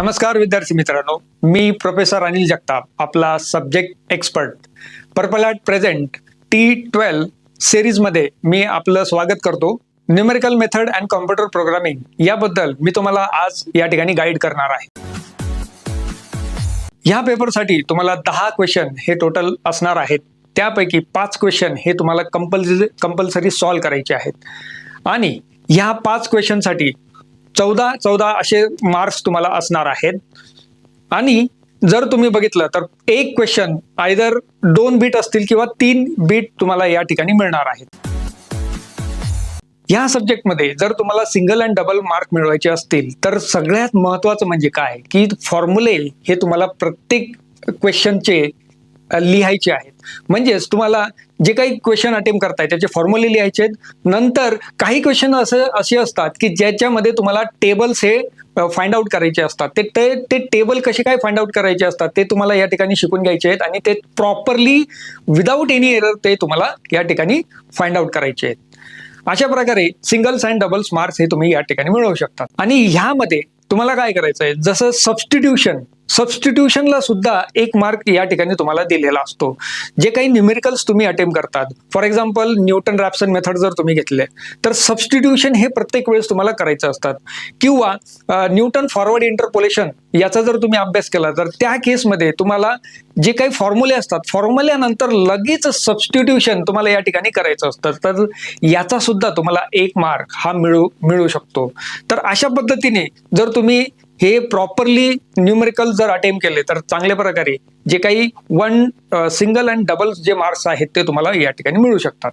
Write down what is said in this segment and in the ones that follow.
नमस्कार विद्यार्थी मित्रांनो, मी प्रोफेसर अनिल जगताप, आपला subject expert. Purple art present T12 series मध्ये मी आपलं स्वागत करतो. Numerical method and computer programming याबद्दल मी तुम्हाला आज या ठिकाणी गाईड करणार आहे. या पेपरसाठी तुम्हाला 10 क्वेश्चन हे टोटल असणार आहेत. त्यापैकी 5 क्वेश्चन हे तुम्हाला कंपल्सरी सॉल्व्ह करायचे आहेत आणि ह्या 5 क्वेश्चनसाठी 14 असे मार्क्स तुम्हाला असणार आहेत. आणि जर तुम्ही बघितलं तर एक क्वेश्चन आयदर 2 बीट असतील किंवा 3 बीट तुम्हाला या ठिकाणी मिळणार आहेत. या सब्जेक्टमध्ये जर तुम्हाला सिंगल अँड डबल मार्क मिळवायचे असतील तर सगळ्यात महत्त्वाचं म्हणजे काय की फॉर्म्युले हे तुम्हाला प्रत्येक क्वेश्चनचे लिहायचे आहेत. म्हणजेच तुम्हाला जे काही क्वेश्चन अटेम्प्ट करताय त्याचे फॉर्म्युले लिहायचे आहेत. नंतर काही क्वेश्चन असे असतात की ज्याच्यामध्ये तुम्हाला टेबल्स हे फाइंड आउट करायचे असतात. ते टेबल कसे काय फाइंड आउट करायचे असतात ते तुम्हाला या ठिकाणी शिकून घ्यायचे आहेत आणि ते प्रॉपरली विदाउट एनी एरर ते तुम्हाला या ठिकाणी फाइंड आउट करायचे आहेत. अशा प्रकारे सिंगल्स अँड डबल्स मार्क्स हे तुम्ही या ठिकाणी मिळवू शकता. आणि ह्यामध्ये तुम्हाला काय करायचं आहे, जसं सबस्टिट्यूशनला सुद्धा 1 मार्क या ठिकाणी तुम्हाला दिलेला असतो. जे काही न्यूमेरिकल्स तुम्ही अटेम्प्ट करतात, फॉर एक्झाम्पल न्यूटन रॅप्सन मेथड जर तुम्ही घेतले तर सबस्टिट्यूशन हे प्रत्येक वेळेस तुम्हाला करायचं असतात. किंवा न्यूटन फॉरवर्ड इंटरपोलेशन याचा जर तुम्ही अभ्यास केला तर त्या केसमध्ये तुम्हाला जे काही फॉर्म्युले असतात फॉर्म्युल्यानंतर लगेच सबस्टिट्यूशन तुम्हाला या ठिकाणी करायचं असतं. तर याचा सुद्धा तुम्हाला 1 मार्क हा मिळू शकतो. तर अशा पद्धतीने जर तुम्ही हे प्रॉपरली न्यूमेरिकल जर अटेम्प्ट केले तर चांगल्या प्रकारे जे काही सिंगल अँड डबल जे मार्क्स आहेत ते तुम्हाला या ठिकाणी मिळू शकतात.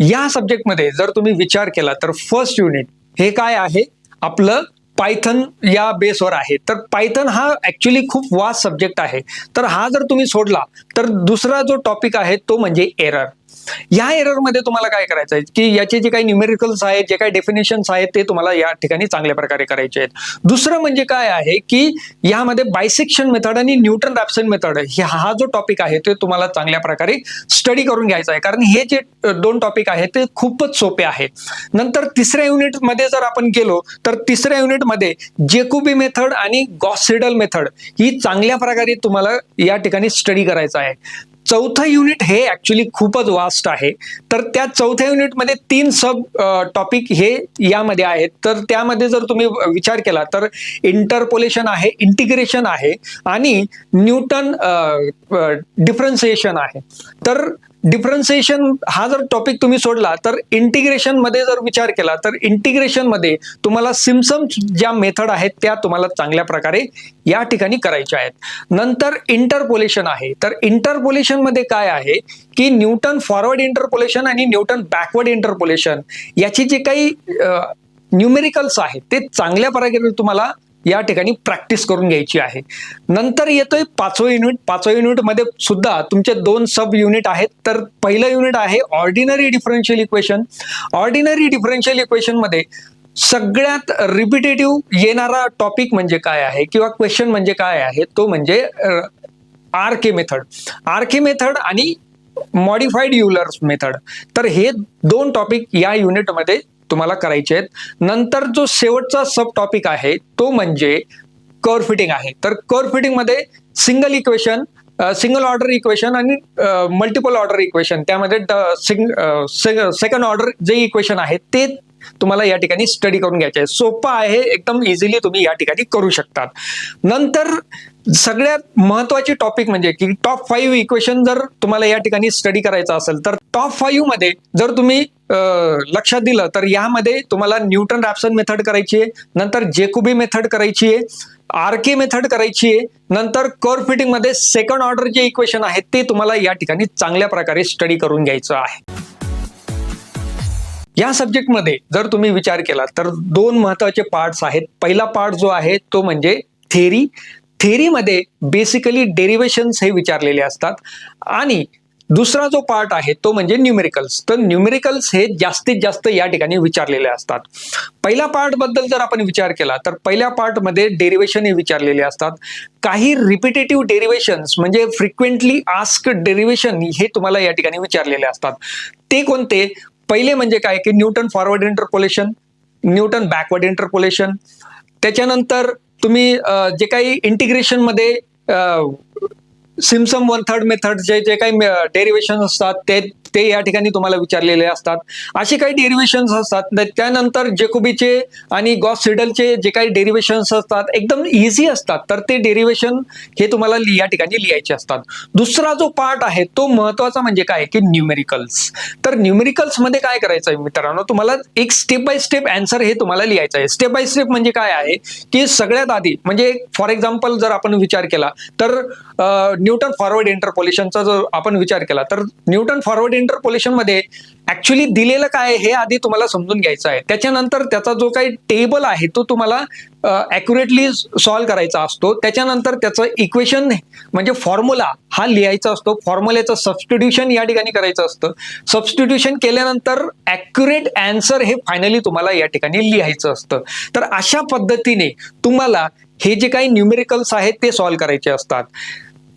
या सब्जेक्टमध्ये जर तुम्ही विचार केला तर फर्स्ट युनिट हे काय आहे, आपलं पायथन या बेसवर आहे. तर पायथन हा ऍक्च्युली खूप वास्ट सब्जेक्ट आहे. तर हा जर तुम्ही सोडला तर दुसरा जो टॉपिक आहे तो म्हणजे एरर. या एररमध्ये तुम्हाला काय करायचं आहे की याचे जे काही न्यूमेरिकल्स आहेत, जे काही डेफिनेशन्स आहेत ते तुम्हाला या ठिकाणी चांगल्या प्रकारे करायचे आहेत. दुसरं म्हणजे काय आहे की यामध्ये बायसेक्शन मेथड आणि न्यूटन रॅप्सन मेथड हा जो टॉपिक आहे ते तुम्हाला चांगल्या प्रकारे स्टडी करून घ्यायचा आहे. कारण हे जे 2 टॉपिक आहेत ते खूपच सोपे आहेत. नंतर तिसऱ्या युनिटमध्ये जर आपण गेलो तर तिसऱ्या युनिटमध्ये जेकोबी मेथड आणि गॉस सिडल मेथड ही चांगल्या प्रकारे तुम्हाला या ठिकाणी स्टडी करायचं आहे. चौथं युनिट हे ऍक्च्युली खूपच वास्ट आहे. तर त्या चौथ्या युनिटमध्ये 3 सब टॉपिक हे यामध्ये आहेत. तर त्यामध्ये जर तुम्ही विचार केला तर इंटरपोलेशन आहे, इंटिग्रेशन आहे आणि न्यूटन डिफरन्सिएशन आहे. तर डिफरन्सिएशन हा जर टॉपिक तुम्ही सोडला तर इंटिग्रेशन मध्ये जर विचार केला तर इंटिग्रेशन मध्ये तुम्हाला सिम्पसन ज्या मेथड आहेत त्या तुम्हाला चांगल्या प्रकारे या ठिकाणी करायच्या आहेत. नंतर इंटरपोलेशन आहे. तर इंटरपोलेशन मध्ये काय आहे की न्यूटन फॉरवर्ड इंटरपोलेशन आणि न्यूटन बॅकवर्ड इंटरपोलेशन याची जे काही न्यूमेरिकल्स आहेत ते चांगल्या प्रकारे तुम्हाला या ठिकाणी प्रॅक्टिस करून घ्यायची आहे. नंतर येतोय 5वं युनिट. 5व्या युनिटमध्ये सुद्धा तुमचे 2 सब युनिट आहेत. तर पहिलं युनिट आहे ordinary differential equation. Ordinary differential equation मध्ये सगळ्यात रिपिटेटिव्ह येणारा टॉपिक म्हणजे काय आहे किंवा क्वेश्चन म्हणजे काय आहे, तो म्हणजे आरके मेथड आणि मॉडिफाईड युलर्स मेथड. तर हे 2 टॉपिक या युनिटमध्ये तुम्हाला करायचे आहेत. नंतर जो शेवटचा सब टॉपिक आहे तो म्हणजे कर्व फिटिंग आहे. तर कर्व फिटिंग मध्ये सिंगल ऑर्डर इक्वेशन आणि मल्टिपल ऑर्डर इक्वेशन, त्यामध्ये सेकंड ऑर्डर जे इक्वेशन आहे ते तुम्हाला या ठिकाणी स्टडी करून घ्यायचे आहे. सोपं आहे, एकदम इझिली तुम्ही या ठिकाणी करू शकतात. नंतर सगळ्यात महत्वाची टॉपिक म्हणजे की टॉप 5 इक्वेशन जर तुम्हाला या ठिकाणी स्टडी करायचं असेल तर टॉप 5 मध्ये जर तुम्ही लक्षात दिलं तर यामध्ये तुम्हाला न्यूटन रॅप्सन मेथड करायची आहे, नंतर जेकोबी मेथड करायची आहे, आरके मेथड करायची आहे, नंतर कर्व फिटिंग मध्ये सेकंड ऑर्डर जे इक्वेशन आहे ते तुम्हाला या ठिकाणी चांगल्या प्रकारे स्टडी करून घ्यायचं आहे. या सब्जेक्टमध्ये जर तुम्ही विचार केला तर 2 महत्वाचे पार्ट्स आहेत. पहिला पार्ट जो आहे तो म्हणजे थेरीमध्ये बेसिकली डेरिव्हेशन्स हे विचारलेले असतात आणि दुसरा जो पार्ट आहे तो म्हणजे न्यूमेरिकल्स. तर न्यूमेरिकल्स हे जास्तीत जास्त या ठिकाणी विचारलेले असतात. पहिल्या पार्ट बद्दल जर आपण विचार केला तर पहिल्या पार्ट मध्ये डेरिव्हेशन हे विचारलेले असतात. काही रिपिटेटिव्ह डेरिव्हेशन्स म्हणजे फ्रिक्वेंटली आस्क्ड डेरिव्हेशन हे तुम्हाला या ठिकाणी विचारलेले असतात. ते कोणते? पहिले म्हणजे काय की Newton forward interpolation, Newton backward interpolation, त्याच्यानंतर तुम्ही जे काही इंटिग्रेशन मध्ये सिम्पसन वन थर्ड मेथडचे जे काही डेरिव्हेशन असतात ते या ठिकाणी तुम्हाला विचारलेले असतात. असे काही डेरिव्हेशन्स असतात. त्यानंतर जेकोबीचे आणि गॉस सिडलचे जे काही डेरिव्हेशन्स असतात एकदम इझी असतात, तर ते डेरिव्हेशन हे तुम्हाला या ठिकाणी लिहायचे असतात. दुसरा जो पार्ट आहे तो महत्वाचा म्हणजे काय की न्यूमेरिकल्स. तर न्यूमेरिकल्स मध्ये काय करायचं आहे मित्रांनो, तुम्हाला एक स्टेप बाय स्टेप आन्सर हे तुम्हाला लिहायचं आहे. स्टेप बाय स्टेप म्हणजे काय आहे की सगळ्यात आधी म्हणजे फॉर एक्झाम्पल जर आपण विचार केला तर न्यूटन फॉरवर्ड इंटरपोलेशनचा जर आपण विचार केला तर न्यूटन फॉरवर्ड इंटरपोलेशन मध्ये ऍक्च्युली दिलेलं काय हे आधी तुम्हाला समजून घ्यायचं आहे. त्याच्यानंतर त्याचा जो काही टेबल आहे तो तुम्हाला ॲक्युरेटली सॉल्व्ह करायचा असतो. त्याच्यानंतर त्याचं इक्वेशन म्हणजे फॉर्म्युला हा लिहायचा असतो. फॉर्म्युलेचं सबस्टिट्यूशन या ठिकाणी करायचं असतं. सबस्टिट्यूशन केल्यानंतर ॲक्युरेट आन्सर हे फायनली तुम्हाला या ठिकाणी लिहायचं असतं. तर अशा पद्धतीने तुम्हाला हे जे काही न्यूमेरिकल्स आहेत ते सॉल्व्ह करायचे असतात.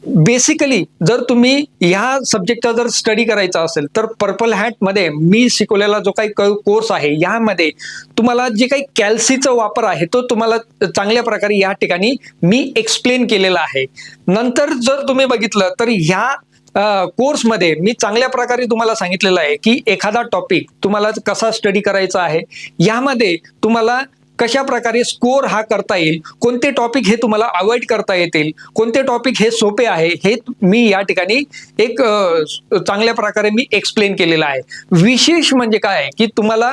बेसिकली जर तुम्ही ह्या सब्जेक्टचा जर स्टडी करायचा असेल तर पर्पल हॅट मध्ये मी शिकवलेला जो काही कोर्स आहे यामध्ये तुम्हाला जे काही कॅल्सीचा वापर आहे तो तुम्हाला चांगल्या प्रकारे या ठिकाणी मी एक्सप्लेन केलेला आहे. नंतर जर तुम्ही बघितलं तर ह्या कोर्समध्ये मी चांगल्या प्रकारे तुम्हाला सांगितलेलं आहे की एखादा टॉपिक तुम्हाला कसा स्टडी करायचा आहे, यामध्ये तुम्हाला कशा प्रकारे स्कोर हा करता येईल, कोणते टॉपिक हे तुम्हाला अवॉइड करता येतील, कोणते टॉपिक हे सोपे आहे हे मी या ठिकाणी एक चांगल्या प्रकारे मी एक्सप्लेन केलेला आहे. विशेष म्हणजे काय की तुम्हाला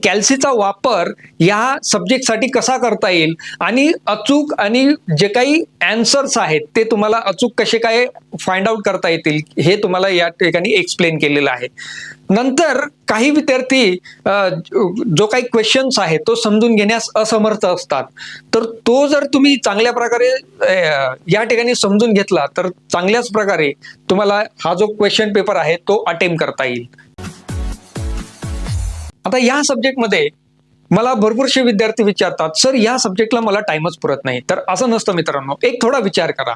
कॅल्सीचा वापर या सब्जेक्टसाठी कसा करता येईल आणि अचूक आणि जे काही आन्सर्स आहेत ते तुम्हाला अचूक कसे काय फाइंड आउट करता येतील हे तुम्हाला या ठिकाणी एक्सप्लेन केलेलं आहे. नंतर काही विद्यार्थी जो काही क्वेश्चन्स आहे तो समजून घेण्यास असमर्थ असतात, तर तो जर तुम्ही चांगल्या प्रकारे या ठिकाणी समजून घेतला तर चांगल्याच प्रकारे तुम्हाला हा जो क्वेश्चन पेपर आहे तो अटेम्प्ट करता येईल. आता या सब्जेक्टमध्ये मला भरपूरसे विद्यार्थी विचारतात सर या सब्जेक्टला मला टाइमच पुरत नाही. तर असं नसतं मित्रांनो. एक थोडा विचार करा.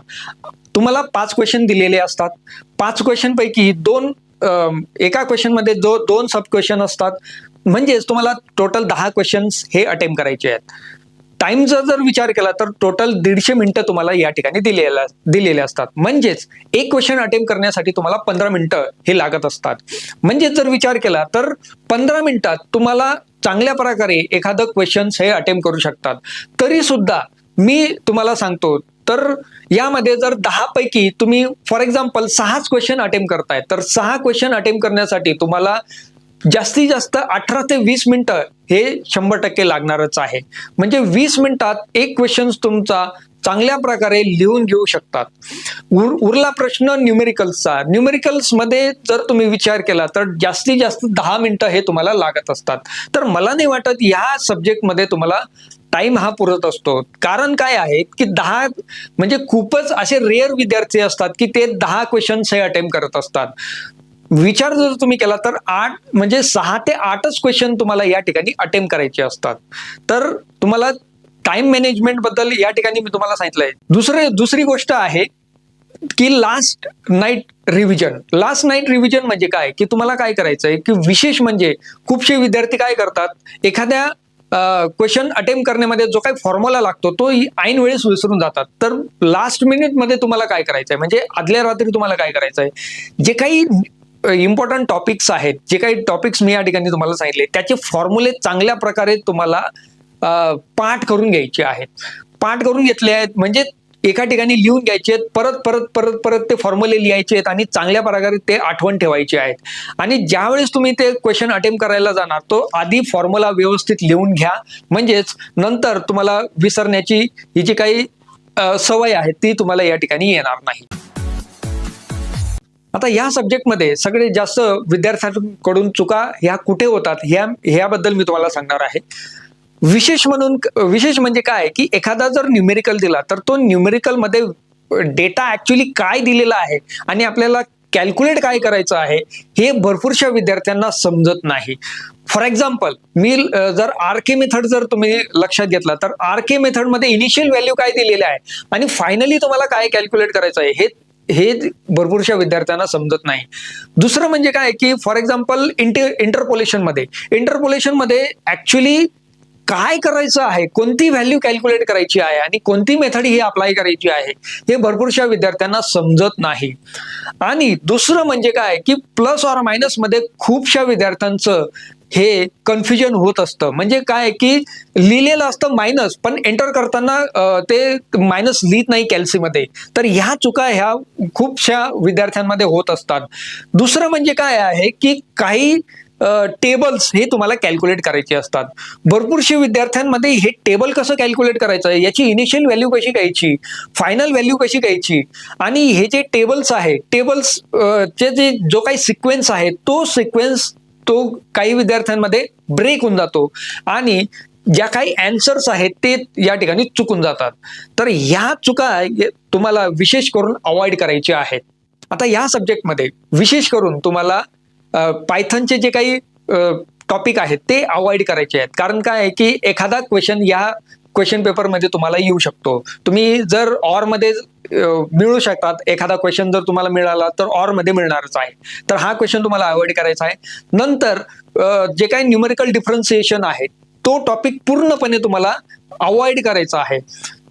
तुम्हाला 5 क्वेश्चन दिलेले असतात. 5 क्वेश्चन पैकी एका क्वेश्चन मध्ये दोन सब क्वेश्चन असतात. म्हणजेच तुम्हाला टोटल 10 क्वेश्चन्स हे अटेम्प्ट करायचे आहेत. टाइमचा जर विचार केला तर टोटल 150 मिनिटं तुम्हाला या ठिकाणी दिलेले असतात. म्हणजेच एक क्वेश्चन अटेम्प्ट करण्यासाठी तुम्हाला 15 मिनिटं हे लागत असतात. म्हणजेच जर विचार केला तर 15 मिनिटात तुम्हाला चांगल्या प्रकारे एखादं क्वेश्चन्स हे अटेम्प्ट करू शकतात. तरी सुद्धा मी तुम्हाला सांगतो तर यामध्ये जर 10 पैकी तुम्ही फॉर एक्झाम्पल 6 क्वेश्चन अटेम्प्ट करताय तर 6 क्वेश्चन अटेम्प्ट करण्यासाठी तुम्हाला जास्तीत जास्त 18 ते 20 मिनिटं हे 100% लागणारच आहे. म्हणजे 20 मिनिटात एक क्वेश्चन तुमचा चांगल्या प्रकारे लिहून घेऊ शकतात. उरला प्रश्न न्यूमेरिकल्सचा. न्यूमेरिकल्स मध्ये जर तुम्ही विचार केला तर जास्तीत जास्त 10 मिनिटं हे तुम्हाला लागत असतात. तर मला नाही वाटत या सब्जेक्टमध्ये तुम्हाला टाइम हा पुरत असतो. कारण काय आहे की 10 म्हणजे खूपच असे रेअर विद्यार्थी असतात की ते 10 क्वेश्चन्स हे अटेम्प्ट करत असतात. विचार जर तुम्ही केला तर 8 म्हणजे 6 ते 8च क्वेश्चन तुम्हाला या ठिकाणी अटेम्प्ट करायचे असतात. तर तुम्हाला टाइम मॅनेजमेंट बद्दल या ठिकाणी मी तुम्हाला सांगितलंय. दुसरी गोष्ट आहे की last night revision. Last night revision म्हणजे काय की तुम्हाला काय करायचंय की विशेष म्हणजे खूपशे विद्यार्थी काय करतात एखाद्या क्वेश्चन अटेम्प्ट करण्यामध्ये जो काही फॉर्म्युला लागतो तो ऐन वेळेस विसरून जातात. तर लास्ट मिनिट मध्ये तुम्हाला काय करायचंय म्हणजे आदल्या रात्री तुम्हाला काय करायचंय जे काही इम्पॉर्टंट टॉपिक्स आहेत, जे काही टॉपिक्स मी या ठिकाणी तुम्हाला सांगितले त्याचे फॉर्म्युले चांगल्या प्रकारे तुम्हाला पाठ करून घ्यायचे आहेत. पाठ करून घेतले आहेत म्हणजे एका ठिकाणी लिहून घ्यायचे आहेत, परत परत परत परत ते फॉर्म्युले लिहायचे आहेत आणि चांगल्या प्रकारे ते आठवण ठेवायचे आहेत. आणि ज्यावेळेस तुम्ही ते क्वेश्चन अटेम्प्ट करायला जाणार तो आधी फॉर्म्युला व्यवस्थित लिहून घ्या. म्हणजेच नंतर तुम्हाला विसरण्याची ही जी काही सवय आहे ती तुम्हाला या ठिकाणी येणार नाही. आता या सब्जेक्टमध्ये सगळ्यात जास्त विद्यार्थ्यांकडून चुका ह्या कुठे होतात ह्याबद्दल मी तुम्हाला सांगणार आहे. विशेष म्हणजे काय की एखादा जर न्यूमेरिकल दिला तर तो न्यूमेरिकल मध्ये डेटा ऍक्च्युली काय दिलेला आहे आणि आपल्याला कॅल्क्युलेट काय करायचं आहे हे भरपूरशा विद्यार्थ्यांना समजत नाही. फॉर एक्झाम्पल मी जर आरके मेथड जर तुम्ही लक्षात घेतला तर आरके मेथड मध्ये इनिशियल व्हॅल्यू काय दिलेलं आहे आणि फायनली तुम्हाला काय कॅल्क्युलेट करायचं आहे हे भरपूरशा विद्यार्थ्यांना समजत नाही. दुसरं म्हणजे काय की फॉर एक्झाम्पल इंटरपोलेशन मध्ये ऍक्च्युली काय करायचं आहे, कोणती व्हॅल्यू कॅल्क्युलेट करायची आहे आणि कोणती मेथड ही अप्लाय करायची आहे हे भरपूरशा विद्यार्थ्यांना समजत नाही. आणि दुसरं म्हणजे काय की प्लस ऑर मायनस मध्ये खूपशा विद्यार्थ्यांचं हे कन्फ्युजन होत असतं. म्हणजे काय की लिहिलेलं असतं मायनस, पण एंटर करताना ते मायनस लिहित नाही कॅल्सीमध्ये. तर ह्या चुका ह्या खूपशा विद्यार्थ्यांमध्ये होत असतात. दुसरं म्हणजे काय आहे की काही टेबल्स हे तुम्हाला कॅल्क्युलेट करायचे असतात. भरपूरशे विद्यार्थ्यांमध्ये हे टेबल कसं कॅल्क्युलेट करायचं, याची इनिशियल व्हॅल्यू कशी घ्यायची, फायनल व्हॅल्यू कशी घ्यायची, आणि हे जे टेबल्स आहे, टेबल्स जे जो काही सिक्वेन्स आहे तो सिक्वेन्स तो काही विद्यार्थ्यांमध्ये ब्रेक होऊन जातो आणि ज्या काही अँसर्स आहेत ते या ठिकाणी चुकून जातात. तर ह्या चुका तुम्हाला विशेष करून अवॉइड करायच्या आहेत. आता या सब्जेक्टमध्ये विशेष करून तुम्हाला पायथनचे जे काही टॉपिक आहेत ते अवॉइड करायचे आहेत. कारण काय आहे की एखादा क्वेश्चन या क्वेश्चन पेपरमध्ये तुम्हाला येऊ शकतो. तुम्ही जर ऑर मध्ये मिळू शकतात, एखादा क्वेश्चन जर तुम्हाला मिळाला तर ऑर मध्ये मिळणारच आहे. तर हा क्वेश्चन तुम्हाला अवॉइड करायचा आहे. नंतर जे काही न्यूमेरिकल डिफरन्सिएशन आहे तो टॉपिक पूर्णपणे तुम्हाला अवॉइड करायचा आहे.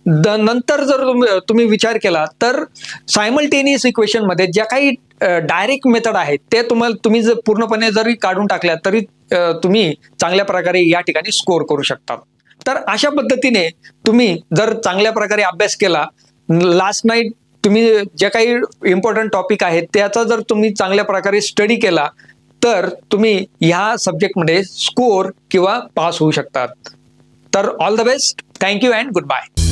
नंतर जर तुम्ही विचार केला तर सायमल्टेनियस इक्वेशन मध्ये ज्या काही डायरेक्ट मेथड आहेत ते तुम्ही जर पूर्णपणे जरी काढून टाकल्या तरी तुम्ही चांगल्या प्रकारे या ठिकाणी स्कोर करू शकतात. तर अशा पद्धतीने तुम्ही जर चांगल्या प्रकारे अभ्यास केला, लास्ट नाईट तुम्ही जे काही इम्पॉर्टंट टॉपिक आहेत त्याचा जर तुम्ही चांगल्या प्रकारे स्टडी केला तर तुम्ही ह्या सब्जेक्टमध्ये स्कोर किंवा पास होऊ शकतात. तर all the best, thank you and good bye.